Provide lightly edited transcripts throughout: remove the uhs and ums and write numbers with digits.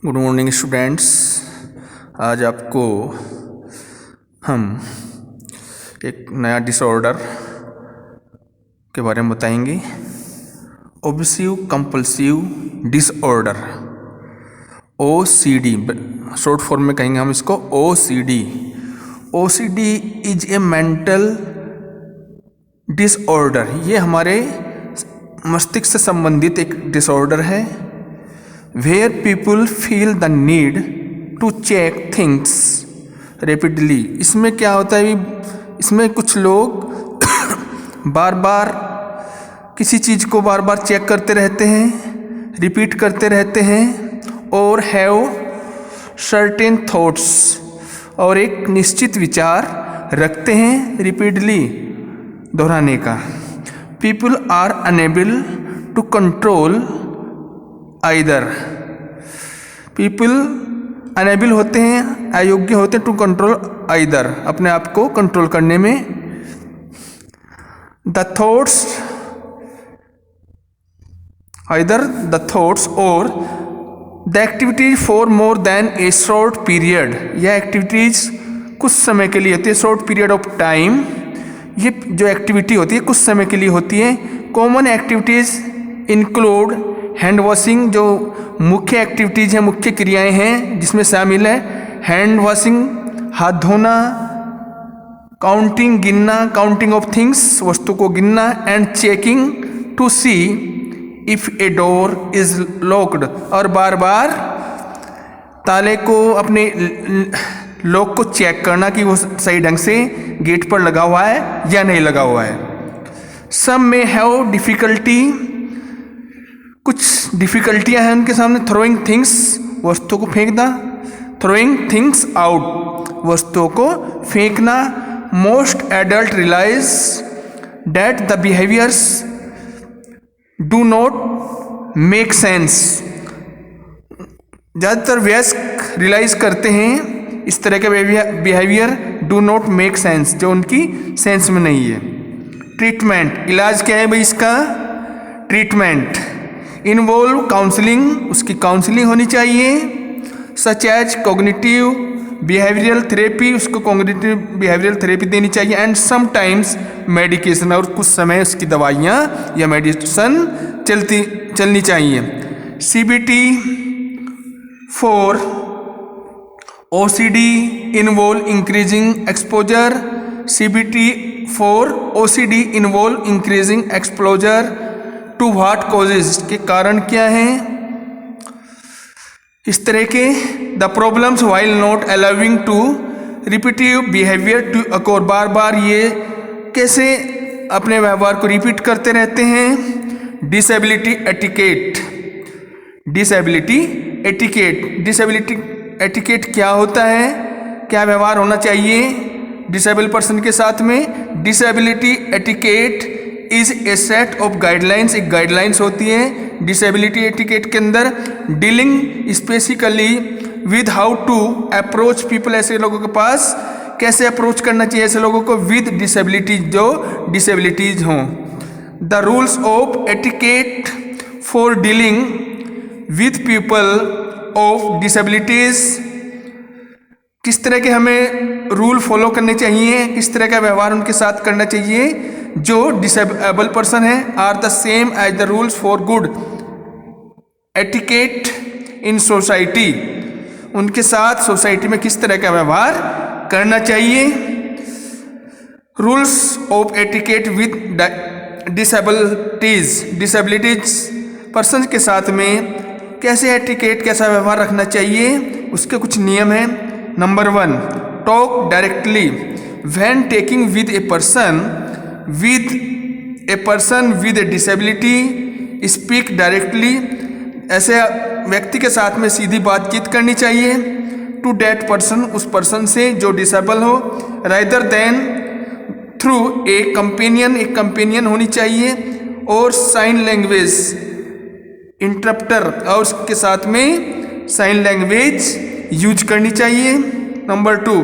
Good morning students. आज आपको हम एक नया डिसऑर्डर के बारे में बताएंगे। Obsessive compulsive disorder, OCD, short form में कहेंगे हम इसको OCD। OCD is a mental disorder. ये हमारे मस्तिष्क से संबंधित एक डिसऑर्डर है। Where people feel the need to check things repeatedly। इसमें क्या होता है, इसमें कुछ लोग बार बार किसी चीज़ को बार बार चेक करते रहते हैं, रिपीट करते रहते हैं, और हैव सर्टेन थॉट्स, और एक निश्चित विचार रखते हैं रिपीटली, दोहराने का। People are unable to control either, people unable होते हैं, अयोग्य होते हैं, टू कंट्रोल आइदर, अपने आप को कंट्रोल करने में। The thoughts either the thoughts or the activities for more than a short period. यह एक्टिविटीज कुछ समय के लिए होती है, शॉर्ट पीरियड ऑफ टाइम। ये जो एक्टिविटी होती है कुछ समय के लिए होती है। Common activities include hand washing, जो मुख्य एक्टिविटीज़ हैं, मुख्य क्रियाएं हैं जिसमें शामिल है हैंड वॉशिंग, हाथ धोना, काउंटिंग, गिनना, काउंटिंग ऑफ थिंग्स, वस्तु को गिनना, and checking to see if a door is locked, और बार बार ताले को, अपने लॉक को चेक करना कि वो सही ढंग से गेट पर लगा हुआ है या नहीं लगा हुआ है। सम में हैव डिफिकल्टी, कुछ डिफ़िकल्टियाँ हैं उनके सामने। थ्रोइंग थिंग्स, वस्तुओं को फेंकना, थ्रोइंग थिंग्स आउट, वस्तुओं को फेंकना। Most adult realise that the behaviours do not make sense. ज़्यादातर वयस्क रियलाइज करते हैं इस तरह के behaviour do not make sense, जो उनकी सेंस में नहीं है। ट्रीटमेंट, इलाज क्या है भाई इसका? ट्रीटमेंट इन्वॉल्व काउंसलिंग, उसकी काउंसलिंग होनी चाहिए। Such as cognitive behavioural therapy, उसको कॉग्निटिव बिहेवियरल थेरेपी देनी चाहिए। एंड समटाइम्स मेडिकेशन, और कुछ समय उसकी दवाइयाँ या मेडिसिन चलनी चाहिए। CBT for OCD involve increasing exposure. CBT for OCD involve increasing exposure to what causes, इसके कारण क्या हैं इस तरह के। The problems while not allowing to repetitive behaviour to occur, बार बार ये कैसे अपने व्यवहार को रिपीट करते रहते हैं। Disability etiquette, disability etiquette, disability etiquette क्या होता है, क्या व्यवहार होना चाहिए डिसेबल पर्सन के साथ में। Disability etiquette is a set of guidelines, एक गाइडलाइंस होती है डिसेबिलिटी एटिकेट के अंदर। Dealing specifically with how to approach people, ऐसे लोगों के पास कैसे अप्रोच करना चाहिए ऐसे लोगों को विद डिसेबिलिटीज, जो डिसेबिलिटीज हों। The rules of etiquette for dealing with people of disabilities, किस तरह के हमें रूल फॉलो करने चाहिए, किस तरह का व्यवहार उनके साथ करना चाहिए जो डिसेबल पर्सन है। Are the same as the rules for good etiquette in society, उनके साथ सोसाइटी में किस तरह का व्यवहार करना चाहिए। Rules of etiquette with disabilities, disabilities person के साथ में कैसे एटिकेट, कैसा व्यवहार रखना चाहिए, उसके कुछ नियम हैं। Number 1, talk directly when taking with a person with A disability, speak directly, ऐसे व्यक्ति के साथ में सीधी बातचीत करनी चाहिए। टू दैट पर्सन, उस पर्सन से जो डिसेबल हो। Rather than through a companion, एक कंपेनियन होनी चाहिए। और साइन लैंग्वेज इंटरप्टर, और उसके साथ में साइन लैंग्वेज यूज करनी चाहिए। Number 2,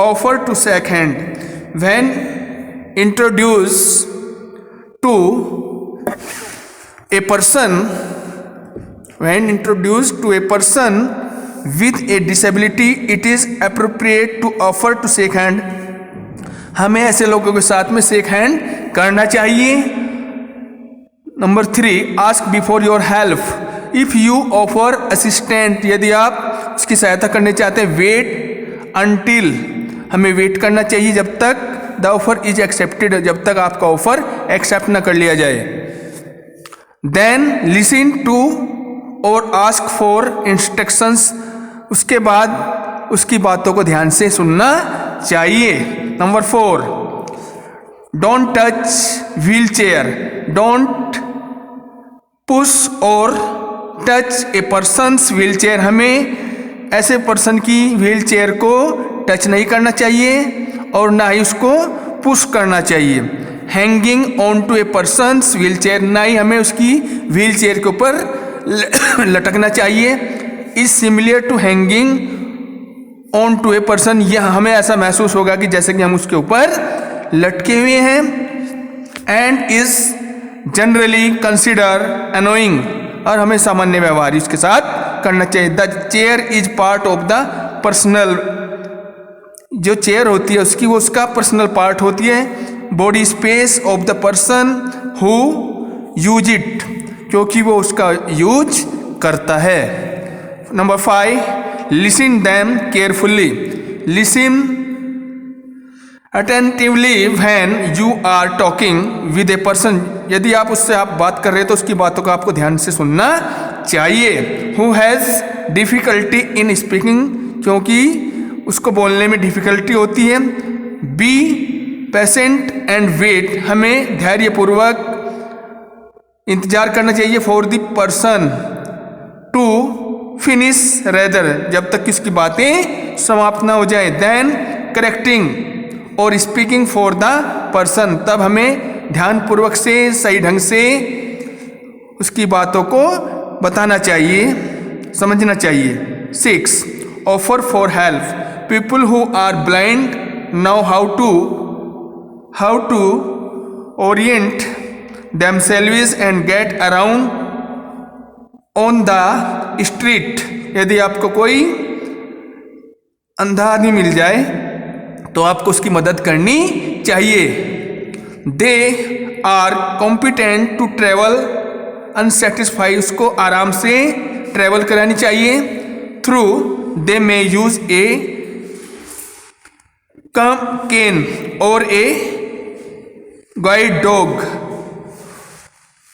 offer to shake hand when introduce to a person, when introduced to a person with a disability it is appropriate to offer to shake hand. हमें ऐसे लोगों के साथ में शेक हैंड करना चाहिए. Number 3, ask before your help. If you offer assistant, यदि आप उसकी सहायता करने चाहते हैं, वेट अंटिल, हमें वेट करना चाहिए जब तक द ऑफर इज एक्सेप्टेड, जब तक आपका ऑफर एक्सेप्ट ना कर लिया जाए. Then listen to or ask for instructions, उसके बाद उसकी बातों को ध्यान से सुनना चाहिए. Number 4, don't touch wheelchair. Don't push or touch a person's wheelchair, हमें ऐसे पर्सन की व्हील चेयर को टच नहीं करना चाहिए और ना ही उसको पुश करना चाहिए. Hanging on to a person's wheelchair, ना ही हमें उसकी व्हील चेयर के ऊपर लटकना चाहिए. Is similar to hanging on to a person, यह हमें ऐसा महसूस होगा कि जैसे कि हम उसके ऊपर लटके हुए हैं. And is generally consider annoying, और हमें सामान्य व्यवहार उसके साथ करना चाहिए. The chair is part of the personal, जो चेयर होती है उसकी, वो उसका पर्सनल पार्ट होती है. Body space of the person who use it, क्योंकि वो उसका यूज करता है. Number 5, listen them carefully. Listen attentively when you are talking with a person, यदि आप उससे बात कर रहे हैं तो उसकी बातों को आपको ध्यान से सुनना चाहिए. Who has difficulty in speaking, क्योंकि उसको बोलने में डिफिकल्टी होती है. बी पेशेंट एंड वेट, हमें धैर्यपूर्वक इंतजार करना चाहिए. For the person to finish rather, जब तक कि उसकी बातें समाप्त ना हो जाए. देन करेक्टिंग और स्पीकिंग फॉर द पर्सन, तब हमें ध्यानपूर्वक से सही ढंग से उसकी बातों को बताना चाहिए, समझना चाहिए. 6, offer for help. People who are blind know how to orient themselves and get around on the street. यदि आपको कोई अंधा आदमी मिल जाए तो आपको उसकी मदद करनी चाहिए. They are competent to travel unsatisfied, उसको आराम से ट्रेवल करानी चाहिए. थ्रू दे मे यूज ए केन और ए गाइड डॉग,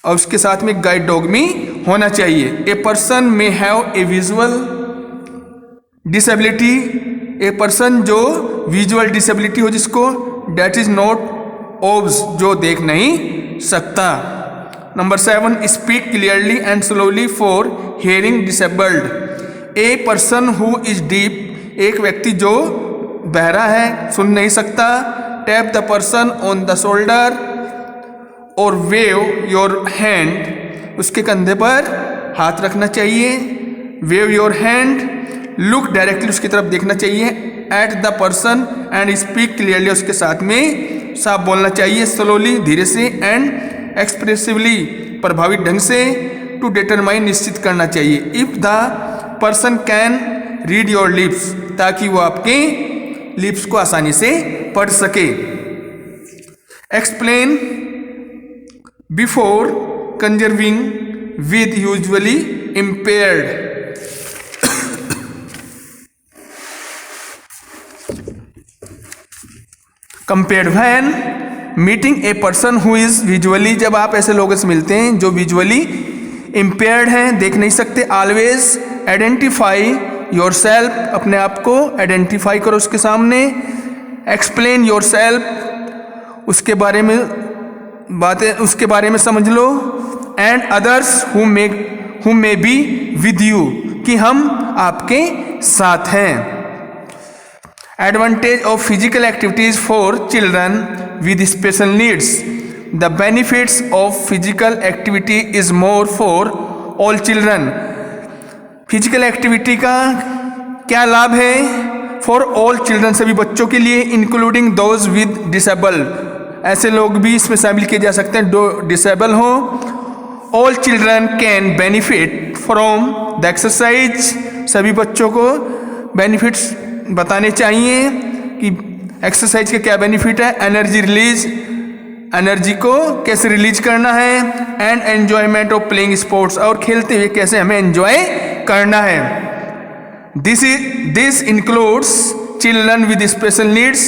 और उसके साथ में गाइड डॉग भी होना चाहिए. A person may have a visual disability, a person जो विजुअल डिसेबिलिटी हो, जिसको डेट इज नॉट ओब्स, जो देख नहीं सकता. Number 7, speak clearly and slowly for hearing disabled. A person who is deep, एक व्यक्ति जो बहरा है, सुन नहीं सकता. Tap the person on the shoulder और वेव योर हैंड, उसके कंधे पर हाथ रखना चाहिए. Wave your hand, look directly, उसकी तरफ देखना चाहिए. At the person and speak clearly, उसके साथ में साफ बोलना चाहिए. स्लोली, धीरे से. एंड एक्सप्रेसिवली, प्रभावित ढंग से. टू डिटरमाइन, निश्चित करना चाहिए. If the person can read your lips, ताकि वो आपके लिप्स को आसानी से पढ़ सके. Explain before conserving with usually impaired. Compared when meeting a person who is visually, जब आप ऐसे लोगों से मिलते हैं जो विजुअली इम्पेयर्ड हैं, देख नहीं सकते. ऑलवेज आइडेंटिफाई योर सेल्फ, अपने आप को आइडेंटिफाई करो उसके सामने. एक्सप्लेन योर सेल्फ, उसके बारे में बातें, उसके बारे में समझ लो. And others who may be with you, कि हम आपके साथ हैं. Advantage of physical activities for children with special needs. The benefits of physical activity is more for all children. Physical activity का क्या लाभ है? फॉर ऑल चिल्ड्रन, सभी बच्चों के लिए. इंक्लूडिंग दोज विद डिसेबल, ऐसे लोग भी इसमें शामिल किए जा सकते हैं जो डिसेबल हों. All children can benefit from the exercise, सभी बच्चों को बेनिफिट्स बताने चाहिए कि एक्सरसाइज के क्या बेनिफिट है, एनर्जी रिलीज, एनर्जी को कैसे रिलीज करना है, and enjoyment of playing sports, और खेलते हुए कैसे हमें एंजॉय करना है। This includes children with special needs,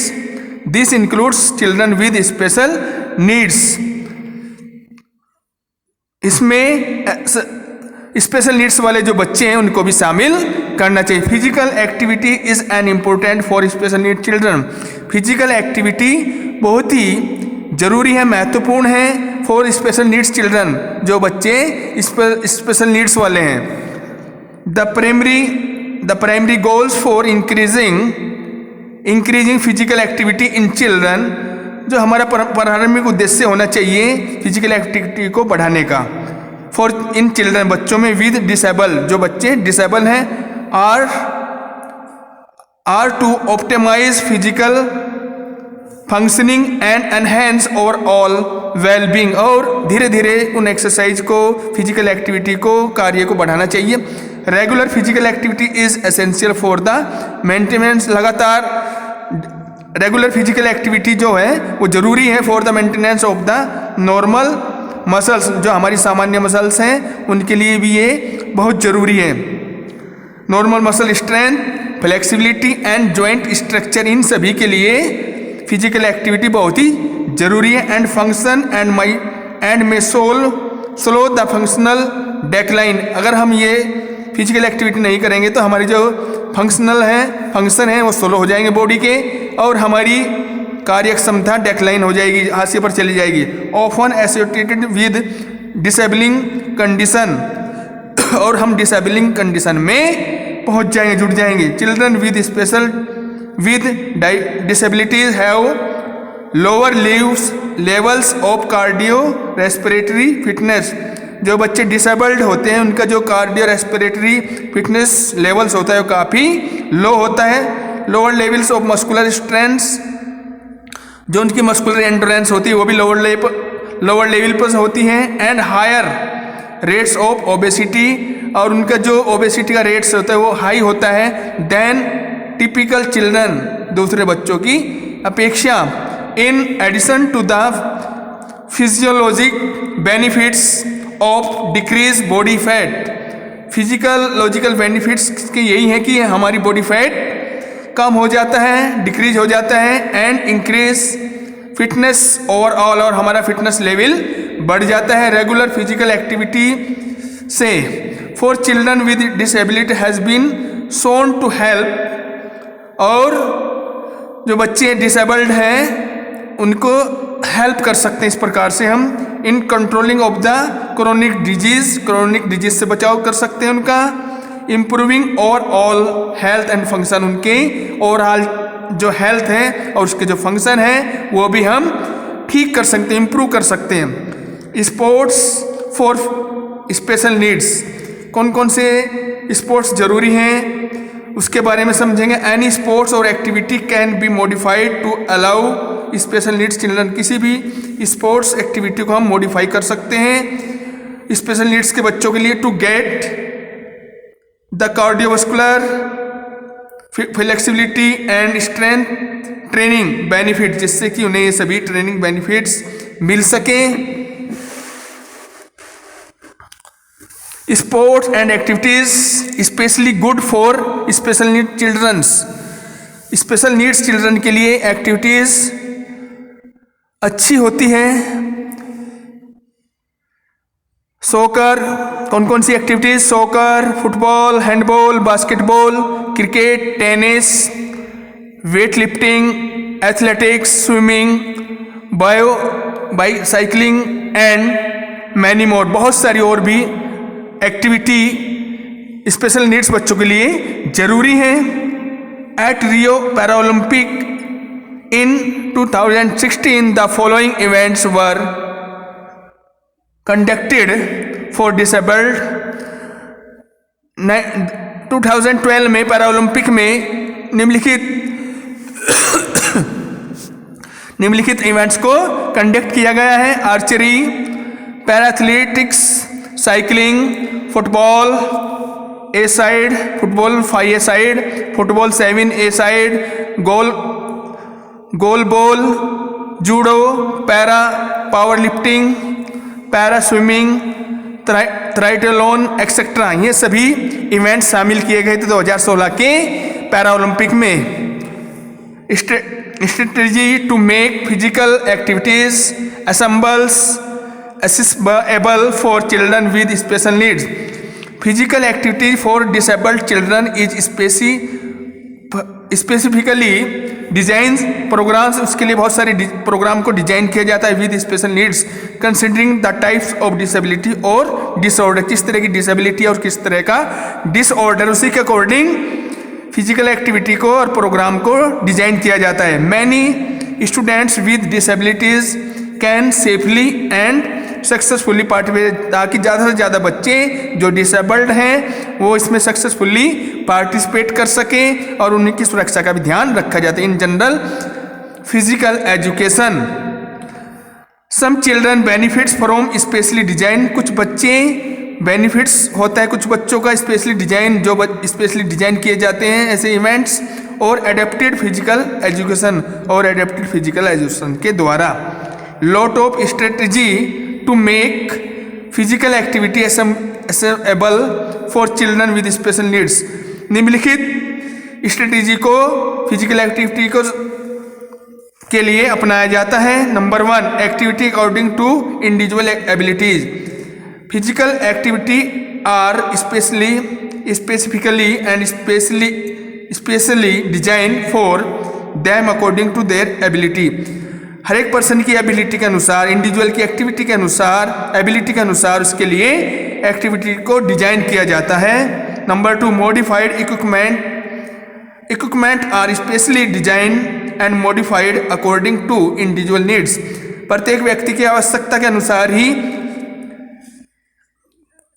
this includes children with special needs. इसमें स्पेशल नीड्स वाले जो बच्चे हैं उनको भी शामिल करना चाहिए। Physical activity is an important for special need children, physical activity बहुत ही जरूरी है, महत्वपूर्ण है फॉर स्पेशल नीड्स चिल्ड्रन, जो बच्चे स्पेशल नीड्स वाले हैं। The primary goals for increasing physical activity in children, जो हमारा प्रारंभिक उद्देश्य होना चाहिए फिजिकल एक्टिविटी को बढ़ाने का, फॉर इन चिल्ड्रन बच्चों में विद डिसेबल, जो बच्चे डिसेबल हैं, are to optimize physical functioning and enhance overall wellbeing, और धीरे धीरे उन एक्सरसाइज को, फिजिकल एक्टिविटी को, कार्य को बढ़ाना चाहिए। Regular physical activity is essential for the maintenance, लगातार रेगुलर फिजिकल एक्टिविटी जो है वो जरूरी है for the maintenance of the normal muscles, जो हमारी सामान्य मसल्स हैं उनके लिए भी ये बहुत जरूरी है। Normal muscle strength, flexibility and joint structure, इन सभी के लिए फिजिकल एक्टिविटी बहुत ही जरूरी है। And function and may slow the functional decline, अगर हम ये फिजिकल एक्टिविटी नहीं करेंगे तो हमारी जो फंक्शन है वो स्लो हो जाएंगे बॉडी के, और हमारी कार्य क्षमता डेक्लाइन हो जाएगी, हाशिए पर चली जाएगी। Often associated with disabling condition, और हम डिसेबलिंग कंडीशन में पहुंच जाएंगे, जुड़ जाएंगे। Children with disabilities have lower levels of cardio respiratory fitness, जो बच्चे डिसेबल्ड होते हैं उनका जो कार्डियो रेस्पिरेटरी फिटनेस लेवल्स होता है वो काफ़ी लो होता है। Lower levels of muscular strength, जो उनकी मस्कुलर एंडोरेंस होती है वो भी लोअर लेवल पर होती हैं। And higher rates of obesity, और उनका जो ओबेसिटी का रेट्स होता है वो हाई होता है देन टिपिकल चिल्ड्रन, दूसरे बच्चों की अपेक्षा। In addition to the physiologic benefits of decrease body fat, physiological benefits के यही है कि हमारी बॉडी फैट कम हो जाता है, डिक्रीज हो जाता है, एंड इंक्रीज फिटनेस ओवरऑल, और हमारा फिटनेस लेवल बढ़ जाता है। रेगुलर फिजिकल एक्टिविटी से for children with disability has been shown to help, और जो बच्चे डिसेबल्ड हैं उनको हेल्प कर सकते हैं इस प्रकार से हम in controlling of the chronic disease से बचाव कर सकते हैं उनका। Improving overall health and function, उनके ओवरऑल जो हेल्थ है और उसके जो फंक्शन है वो भी हम ठीक कर सकते हैं, इम्प्रूव कर सकते हैं। स्पोर्ट्स फॉर स्पेशल नीड्स, कौन कौन से स्पोर्ट्स जरूरी हैं उसके बारे में समझेंगे। एनी स्पोर्ट्स और activity can be modified to allow special needs children, किसी भी स्पोर्ट्स एक्टिविटी को हम मॉडिफाई कर सकते हैं स्पेशल नीड्स के बच्चों के लिए। To get the cardiovascular flexibility and strength training benefit, जिससे कि उन्हें ये सभी ट्रेनिंग बेनिफिट्स मिल सकें। Sports and activities specially good for special need childrens, special needs children के लिए एक्टिविटीज अच्छी होती है। सॉकर, कौन कौन सी activities, soccer, football, handball, basketball, cricket, tennis, weight lifting, athletics, swimming, bicycling and many more, बहुत सारी और भी एक्टिविटी स्पेशल नीड्स बच्चों के लिए जरूरी है। At Rio Paralympic in 2016 the following events were conducted for disabled. 2012 में पैरालंपिक में निम्नलिखित इवेंट्स को कंडक्ट किया गया है। Archery, para athletics, cycling, football, a side, football 5 a side, football 7 a side, goal ball, judo, para power lifting, para swimming, triathlon etcetera, ये सभी event शामिल किए गए थे 2016 के पैरा ओलंपिक में। Strategy to make physical activities assembles accessible for children with special needs. Physical activity for disabled children is specifically designed programs, उसके लिए बहुत सारे प्रोग्राम को डिजाइन किया जाता है with special needs considering the types of disability और disorder, किस तरह की डिसेबिलिटी और किस तरह का डिसऑर्डर, उसी के अकॉर्डिंग फिजिकल एक्टिविटी को और प्रोग्राम को डिजाइन किया जाता है। Many students with disabilities can safely and successfully participate, ताकि ज़्यादा से ज़्यादा बच्चे जो डिसेबल्ड हैं वो इसमें सक्सेसफुली पार्टिसिपेट कर सकें और उनकी सुरक्षा का भी ध्यान रखा जाता है। In general physical education some children benefits from specially design, कुछ बच्चे बेनिफिट्स होता है कुछ बच्चों का स्पेशली डिजाइन, जो स्पेशली डिजाइन किए जाते हैं ऐसे इवेंट्स, और एडेप्टेड फिजिकल एजुकेशन और एडेप्टेड फिजिकल एजुकेशन के द्वारा। Lot of strategy to make physical activity accessible for children with special needs, निम्नलिखित स्ट्रेटजी को फिजिकल एक्टिविटी को के लिए अपनाया जाता है। Number 1, activity according to individual abilities. Physical activity are specifically and specially design for them according to their ability. हर एक पर्सन की एबिलिटी के अनुसार, इंडिविजुअल की एक्टिविटी के अनुसार, एबिलिटी के अनुसार उसके लिए एक्टिविटी को डिजाइन किया जाता है। Number 2, modified equipment are specially design and modified according to individual needs. प्रत्येक व्यक्ति की आवश्यकता के अनुसार ही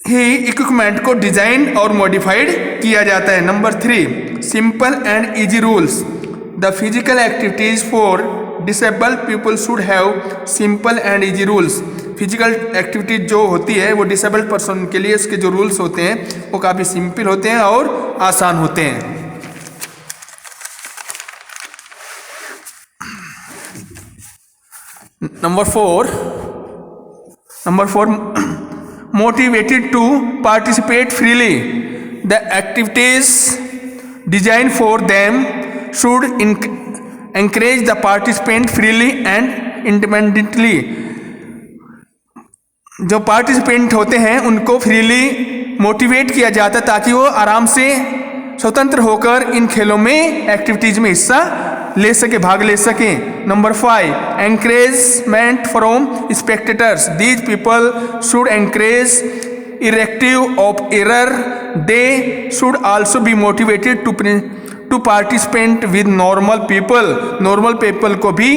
इक्विपमेंट को डिजाइन और मॉडिफाइड किया जाता है। Number 3, simple and easy rules. The physical activities for disabled people should have simple and easy rules. Physical activity जो होती है वो डिसेबल्ड पर्सन के लिए उसके जो रूल्स होते हैं वो काफ़ी सिंपल होते हैं और आसान होते हैं। Number 4 motivated to participate freely. The activities designed for them should encourage the participant freely and independently. जो पार्टिसिपेंट होते हैं उनको फ्रीली मोटिवेट किया जाता है ताकि वो आराम से स्वतंत्र होकर इन खेलों में एक्टिविटीज में हिस्सा ले सके, भाग ले सकें। Number 5, encouragement from spectators. These people should encourage irrespective of error. They should also be motivated to participate with normal people. Normal people को भी,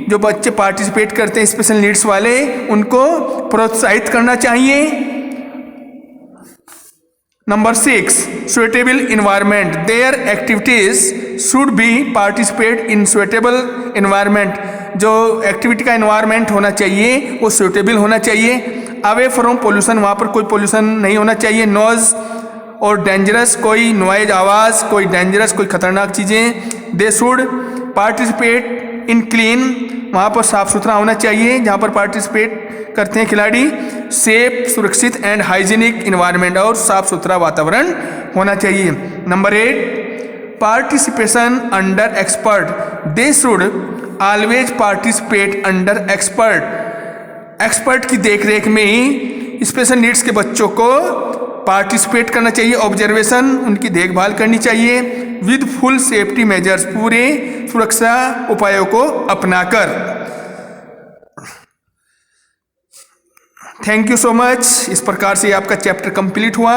जो बच्चे पार्टिसिपेट करते हैं स्पेशल नीड्स वाले, उनको प्रोत्साहित करना चाहिए। Number 6, suitable environment. Their activities should be participate in suitable environment. जो एक्टिविटी का इन्वायरमेंट होना चाहिए वो सुटेबल होना चाहिए। अवे फ्रॉम पोल्यूशन, वहाँ पर कोई पोल्यूशन नहीं होना चाहिए। नॉइज और डेंजरस, कोई नॉइज आवाज़, कोई डेंजरस, कोई खतरनाक चीज़ें। They should participate in clean, वहाँ पर साफ़ सुथरा होना चाहिए जहाँ पर पार्टिसिपेट करते हैं खिलाड़ी। सेफ, सुरक्षित एंड हाइजीनिक इन्वायरमेंट, और साफ सुथरा वातावरण होना चाहिए। Number 8, participation under expert. They should always participate under expert. Expert की देखरेख में ही स्पेशल नीड्स के बच्चों को पार्टिसिपेट करना चाहिए। ऑब्जर्वेशन, उनकी देखभाल करनी चाहिए विद फुल सेफ्टी मेजर्स, पूरे सुरक्षा उपायों को अपनाकर। Thank you so much. इस प्रकार से आपका चैप्टर कंप्लीट हुआ।